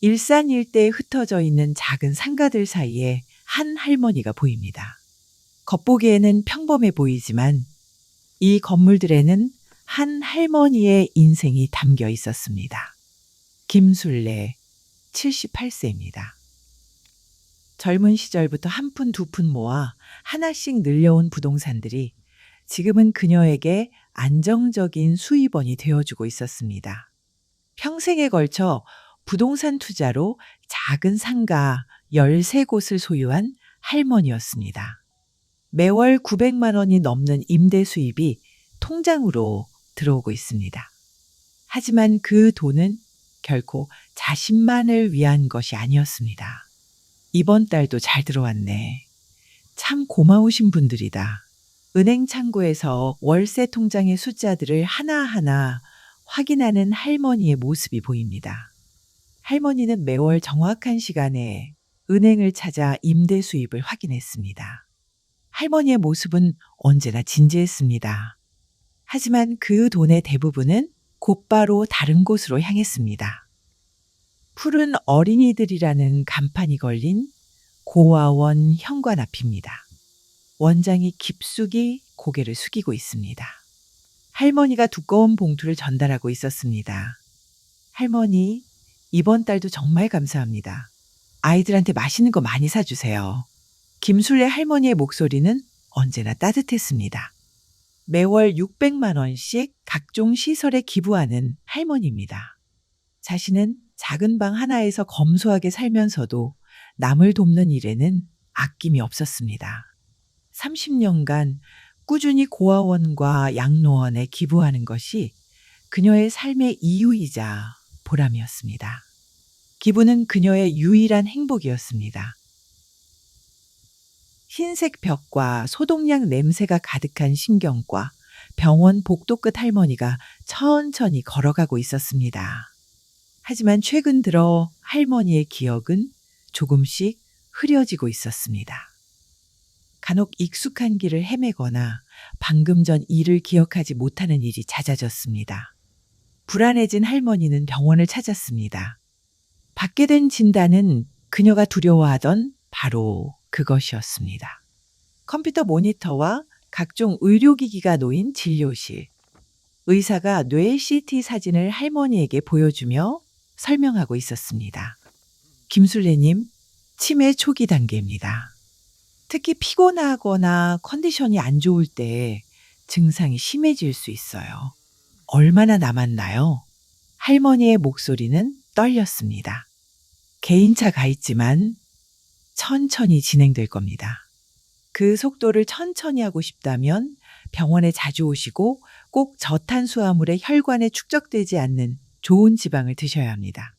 일산 일대에 흩어져 있는 작은 상가들 사이에 한 할머니가 보입니다. 겉보기에는 평범해 보이지만 이 건물들에는 한 할머니의 인생이 담겨 있었습니다. 김술래, 78세입니다. 젊은 시절부터 한 푼 두 푼 모아 하나씩 늘려온 부동산들이 지금은 그녀에게 안정적인 수입원이 되어주고 있었습니다. 평생에 걸쳐 부동산 투자로 작은 상가 13곳을 소유한 할머니였습니다. 매월 900만 원이 넘는 임대 수입이 통장으로 들어오고 있습니다. 하지만 그 돈은 결코 자신만을 위한 것이 아니었습니다. 이번 달도 잘 들어왔네. 참 고마우신 분들이다. 은행 창구에서 월세 통장의 숫자들을 하나하나 확인하는 할머니의 모습이 보입니다. 할머니는 매월 정확한 시간에 은행을 찾아 임대 수입을 확인했습니다. 할머니의 모습은 언제나 진지했습니다. 하지만 그 돈의 대부분은 곧바로 다른 곳으로 향했습니다. 푸른 어린이들이라는 간판이 걸린 고아원 현관 앞입니다. 원장이 깊숙이 고개를 숙이고 있습니다. 할머니가 두꺼운 봉투를 전달하고 있었습니다. 할머니, 이번 달도 정말 감사합니다. 아이들한테 맛있는 거 많이 사주세요. 김술래 할머니의 목소리는 언제나 따뜻했습니다. 매월 600만 원씩 각종 시설에 기부하는 할머니입니다. 자신은 작은 방 하나에서 검소하게 살면서도 남을 돕는 일에는 아낌이 없었습니다. 30년간 꾸준히 고아원과 양로원에 기부하는 것이 그녀의 삶의 이유이자 보람이었습니다. 기부는 그녀의 유일한 행복이었습니다. 흰색 벽과 소독약 냄새가 가득한 신경과 병원 복도 끝 할머니가 천천히 걸어가고 있었습니다. 하지만 최근 들어 할머니의 기억은 조금씩 흐려지고 있었습니다. 간혹 익숙한 길을 헤매거나 방금 전 일을 기억하지 못하는 일이 잦아졌습니다. 불안해진 할머니는 병원을 찾았습니다. 받게 된 진단은 그녀가 두려워하던 바로 그것이었습니다. 컴퓨터 모니터와 각종 의료기기가 놓인 진료실. 의사가 뇌 CT 사진을 할머니에게 보여주며 설명하고 있었습니다. 김술래님, 치매 초기 단계입니다. 특히 피곤하거나 컨디션이 안 좋을 때 증상이 심해질 수 있어요. 얼마나 남았나요? 할머니의 목소리는 떨렸습니다. 개인차 가 있지만 천천히 진행될 겁니다. 그 속도를 천천히 하고 싶다면 병원에 자주 오시고 꼭 저탄수화물에 혈관에 축적되지 않는 좋은 지방을 드셔야 합니다.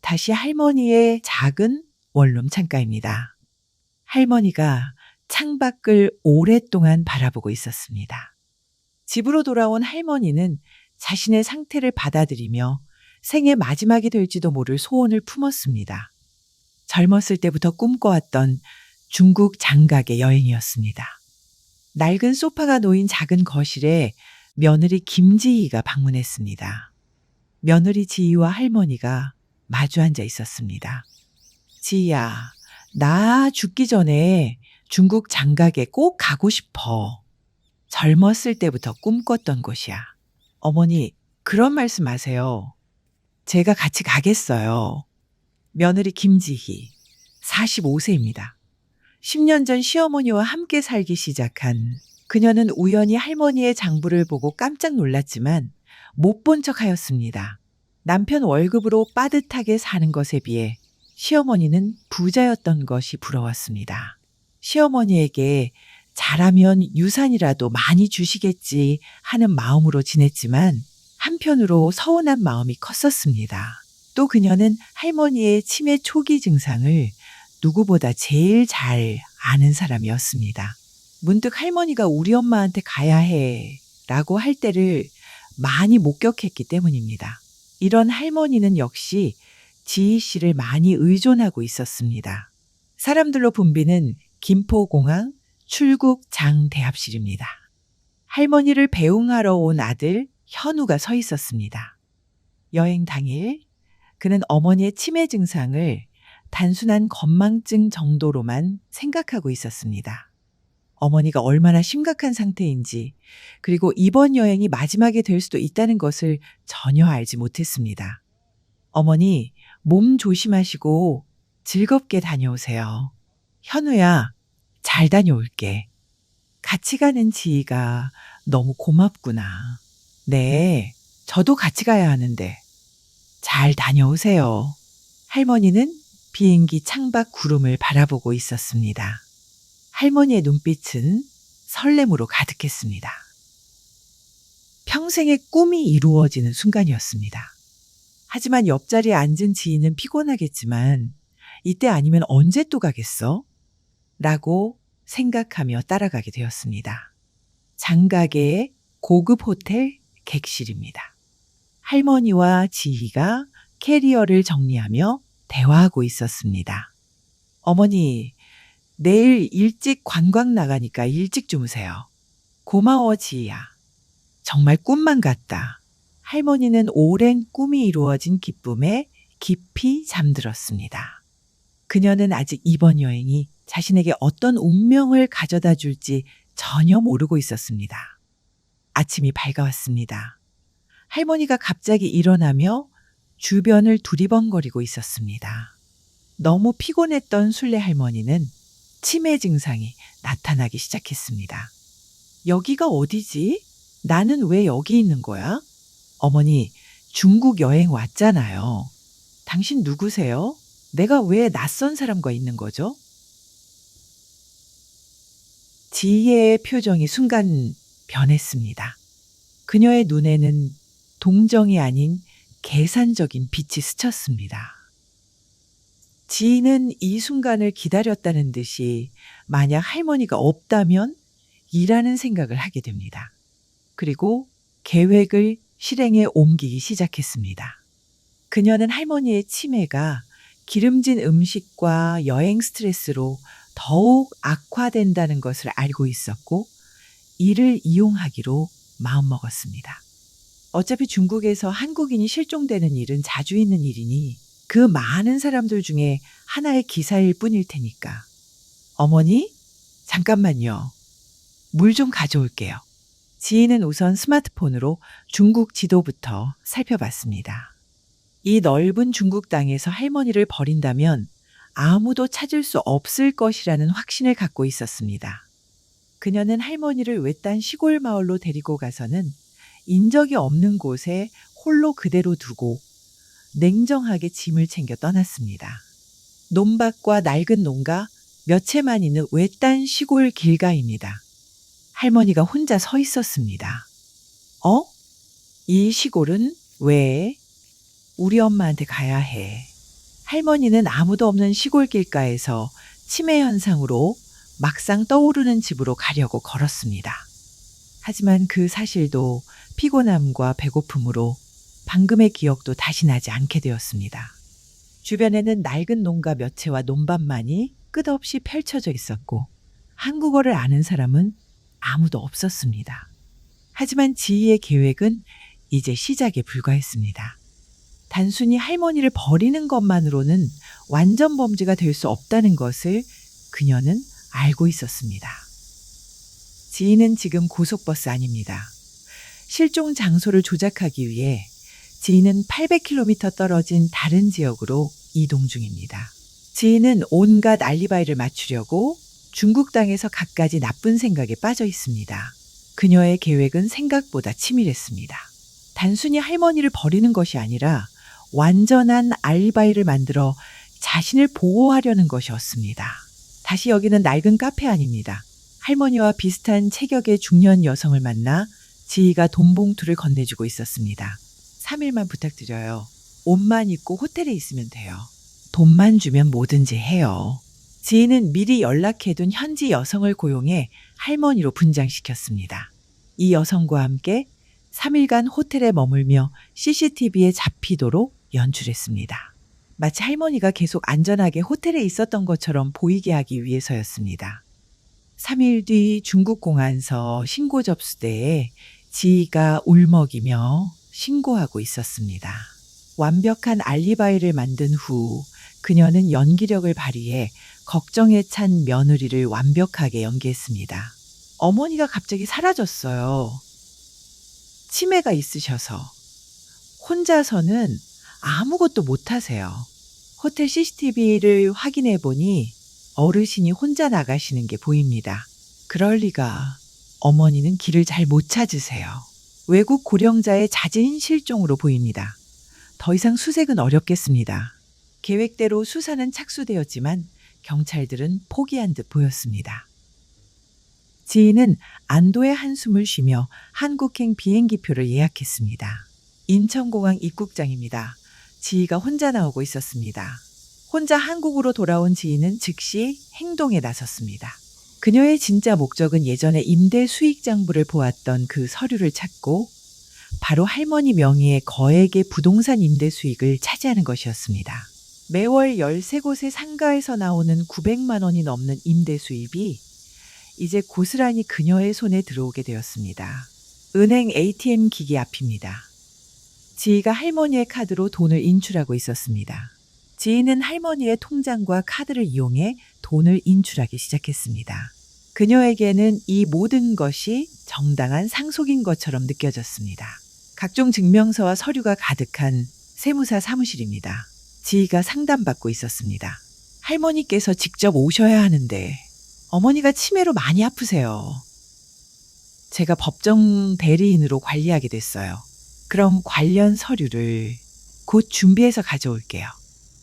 다시 할머니의 작은 원룸 창가입니다. 할머니가 창밖을 오랫동안 바라보고 있었습니다. 집으로 돌아온 할머니는 자신의 상태를 받아들이며 생의 마지막이 될지도 모를 소원을 품었습니다. 젊었을 때부터 꿈꿔왔던 중국 장각의 여행이었습니다. 낡은 소파가 놓인 작은 거실에 며느리 김지희가 방문했습니다. 며느리 지희와 할머니가 마주 앉아 있었습니다. 지희야, 나 죽기 전에 중국 장각에 꼭 가고 싶어. 젊었을 때부터 꿈꿨던 곳이야. 어머니, 그런 말씀 마세요. 제가 같이 가겠어요. 며느리 김지희, 45세입니다. 10년 전 시어머니와 함께 살기 시작한 그녀는 우연히 할머니의 장부를 보고 깜짝 놀랐지만 못 본 척하였습니다. 남편 월급으로 빠듯하게 사는 것에 비해 시어머니는 부자였던 것이 부러웠습니다. 시어머니에게 잘하면 유산이라도 많이 주시겠지 하는 마음으로 지냈지만 한편으로 서운한 마음이 컸었습니다. 또 그녀는 할머니의 치매 초기 증상을 누구보다 제일 잘 아는 사람이었습니다. 문득 할머니가 우리 엄마한테 가야 해 라고 할 때를 많이 목격했기 때문입니다. 이런 할머니는 역시 지희 씨를 많이 의존하고 있었습니다. 사람들로 붐비는 김포공항 출국장대합실입니다. 할머니를 배웅하러 온 아들 현우가 서 있었습니다. 여행 당일 그는 어머니의 치매 증상을 단순한 건망증 정도로만 생각하고 있었습니다. 어머니가 얼마나 심각한 상태인지, 그리고 이번 여행이 마지막이 될 수도 있다는 것을 전혀 알지 못했습니다. 어머니, 몸 조심하시고 즐겁게 다녀오세요. 현우야, 잘 다녀올게. 같이 가는 지희가 너무 고맙구나. 네, 저도 같이 가야 하는데. 잘 다녀오세요. 할머니는 비행기 창밖 구름을 바라보고 있었습니다. 할머니의 눈빛은 설렘으로 가득했습니다. 평생의 꿈이 이루어지는 순간이었습니다. 하지만 옆자리에 앉은 지인은 피곤하겠지만 이때 아니면 언제 또 가겠어? 라고 생각하며 따라가게 되었습니다. 장가계의 고급 호텔 객실입니다. 할머니와 지희가 캐리어를 정리하며 대화하고 있었습니다. 어머니, 내일 일찍 관광 나가니까 일찍 주무세요. 고마워, 지희야. 정말 꿈만 같다. 할머니는 오랜 꿈이 이루어진 기쁨에 깊이 잠들었습니다. 그녀는 아직 이번 여행이 자신에게 어떤 운명을 가져다 줄지 전혀 모르고 있었습니다. 아침이 밝아왔습니다. 할머니가 갑자기 일어나며 주변을 두리번거리고 있었습니다. 너무 피곤했던 순례 할머니는 치매 증상이 나타나기 시작했습니다. 여기가 어디지? 나는 왜 여기 있는 거야? 어머니, 중국 여행 왔잖아요. 당신 누구세요? 내가 왜 낯선 사람과 있는 거죠? 지혜의 표정이 순간 변했습니다. 그녀의 눈에는 동정이 아닌 계산적인 빛이 스쳤습니다. 지희는 이 순간을 기다렸다는 듯이 만약 할머니가 없다면 이라는 생각을 하게 됩니다. 그리고 계획을 실행에 옮기기 시작했습니다. 그녀는 할머니의 치매가 기름진 음식과 여행 스트레스로 더욱 악화된다는 것을 알고 있었고 이를 이용하기로 마음먹었습니다. 어차피 중국에서 한국인이 실종되는 일은 자주 있는 일이니 그 많은 사람들 중에 하나의 기사일 뿐일 테니까. 어머니, 잠깐만요. 물 좀 가져올게요. 지희는 우선 스마트폰으로 중국 지도부터 살펴봤습니다. 이 넓은 중국 땅에서 할머니를 버린다면 아무도 찾을 수 없을 것이라는 확신을 갖고 있었습니다. 그녀는 할머니를 외딴 시골 마을로 데리고 가서는 인적이 없는 곳에 홀로 그대로 두고 냉정하게 짐을 챙겨 떠났습니다. 논밭과 낡은 농가 몇 채만 있는 외딴 시골 길가입니다. 할머니가 혼자 서 있었습니다. 이 시골은 왜? 우리 엄마한테 가야 해. 할머니는 아무도 없는 시골 길가에서 치매 현상으로 막상 떠오르는 집으로 가려고 걸었습니다. 하지만 그 사실도 피곤함과 배고픔으로 방금의 기억도 다시 나지 않게 되었습니다. 주변에는 낡은 농가 몇 채와 논밭만이 끝없이 펼쳐져 있었고 한국어를 아는 사람은 아무도 없었습니다. 하지만 지희의 계획은 이제 시작에 불과했습니다. 단순히 할머니를 버리는 것만으로는 완전 범죄가 될 수 없다는 것을 그녀는 알고 있었습니다. 지희는 지금 고속버스 안입니다. 실종 장소를 조작하기 위해 지희는 800km 떨어진 다른 지역으로 이동 중입니다. 지희는 온갖 알리바이를 맞추려고 중국 땅에서 갖가지 나쁜 생각에 빠져 있습니다. 그녀의 계획은 생각보다 치밀했습니다. 단순히 할머니를 버리는 것이 아니라 완전한 알리바이를 만들어 자신을 보호하려는 것이었습니다. 다시 여기는 낡은 카페 안입니다. 할머니와 비슷한 체격의 중년 여성을 만나 지희가 돈 봉투를 건네주고 있었습니다. 3일만 부탁드려요. 옷만 입고 호텔에 있으면 돼요. 돈만 주면 뭐든지 해요. 지희는 미리 연락해둔 현지 여성을 고용해 할머니로 분장시켰습니다. 이 여성과 함께 3일간 호텔에 머물며 CCTV에 잡히도록 연출했습니다. 마치 할머니가 계속 안전하게 호텔에 있었던 것처럼 보이게 하기 위해서였습니다. 3일 뒤 중국 공안서 신고 접수대에 지희가 울먹이며 신고하고 있었습니다. 완벽한 알리바이를 만든 후 그녀는 연기력을 발휘해 걱정에 찬 며느리를 완벽하게 연기했습니다. 어머니가 갑자기 사라졌어요. 치매가 있으셔서 혼자서는 아무것도 못하세요. 호텔 CCTV를 확인해 보니 어르신이 혼자 나가시는 게 보입니다. 그럴 리가. 어머니는 길을 잘 못 찾으세요. 외국 고령자의 잦은 실종으로 보입니다. 더 이상 수색은 어렵겠습니다. 계획대로 수사는 착수되었지만 경찰들은 포기한 듯 보였습니다. 지인은 안도의 한숨을 쉬며 한국행 비행기표를 예약했습니다. 인천공항 입국장입니다. 지희가 혼자 나오고 있었습니다. 혼자 한국으로 돌아온 지희는 즉시 행동에 나섰습니다. 그녀의 진짜 목적은 예전에 임대 수익장부를 보았던 그 서류를 찾고 바로 할머니 명의의 거액의 부동산 임대 수익을 차지하는 것이었습니다. 매월 13곳의 상가에서 나오는 900만 원이 넘는 임대 수입이 이제 고스란히 그녀의 손에 들어오게 되었습니다. 은행 ATM 기기 앞입니다. 지희가 할머니의 카드로 돈을 인출하고 있었습니다. 지희는 할머니의 통장과 카드를 이용해 돈을 인출하기 시작했습니다. 그녀에게는 이 모든 것이 정당한 상속인 것처럼 느껴졌습니다. 각종 증명서와 서류가 가득한 세무사 사무실입니다. 지희가 상담받고 있었습니다. 할머니께서 직접 오셔야 하는데 어머니가 치매로 많이 아프세요. 제가 법정 대리인으로 관리하게 됐어요. 그럼 관련 서류를 곧 준비해서 가져올게요.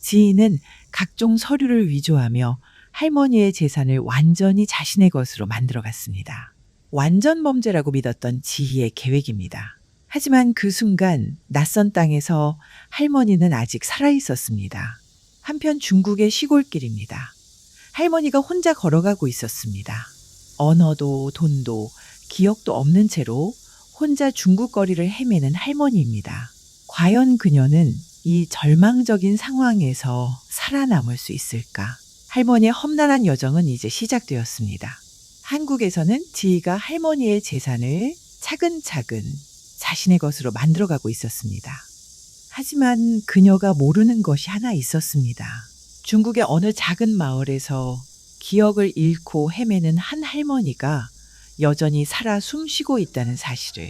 지희는 각종 서류를 위조하며 할머니의 재산을 완전히 자신의 것으로 만들어갔습니다. 완전 범죄라고 믿었던 지희의 계획입니다. 하지만 그 순간 낯선 땅에서 할머니는 아직 살아있었습니다. 한편 중국의 시골길입니다. 할머니가 혼자 걸어가고 있었습니다. 언어도 돈도 기억도 없는 채로 혼자 중국 거리를 헤매는 할머니입니다. 과연 그녀는 이 절망적인 상황에서 살아남을 수 있을까? 할머니의 험난한 여정은 이제 시작되었습니다. 한국에서는 지희가 할머니의 재산을 차근차근 자신의 것으로 만들어가고 있었습니다. 하지만 그녀가 모르는 것이 하나 있었습니다. 중국의 어느 작은 마을에서 기억을 잃고 헤매는 한 할머니가 여전히 살아 숨쉬고 있다는 사실을,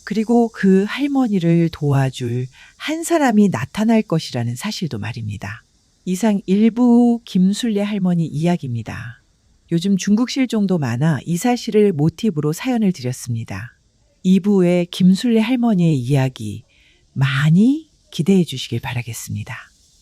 그리고 그 할머니를 도와줄 한 사람이 나타날 것이라는 사실도 말입니다. 이상 일부 김술래 할머니 이야기입니다. 요즘 중국 실종도 많아 이 사실을 모티브로 사연을 드렸습니다. 2부의 김술래 할머니의 이야기 많이 기대해 주시길 바라겠습니다.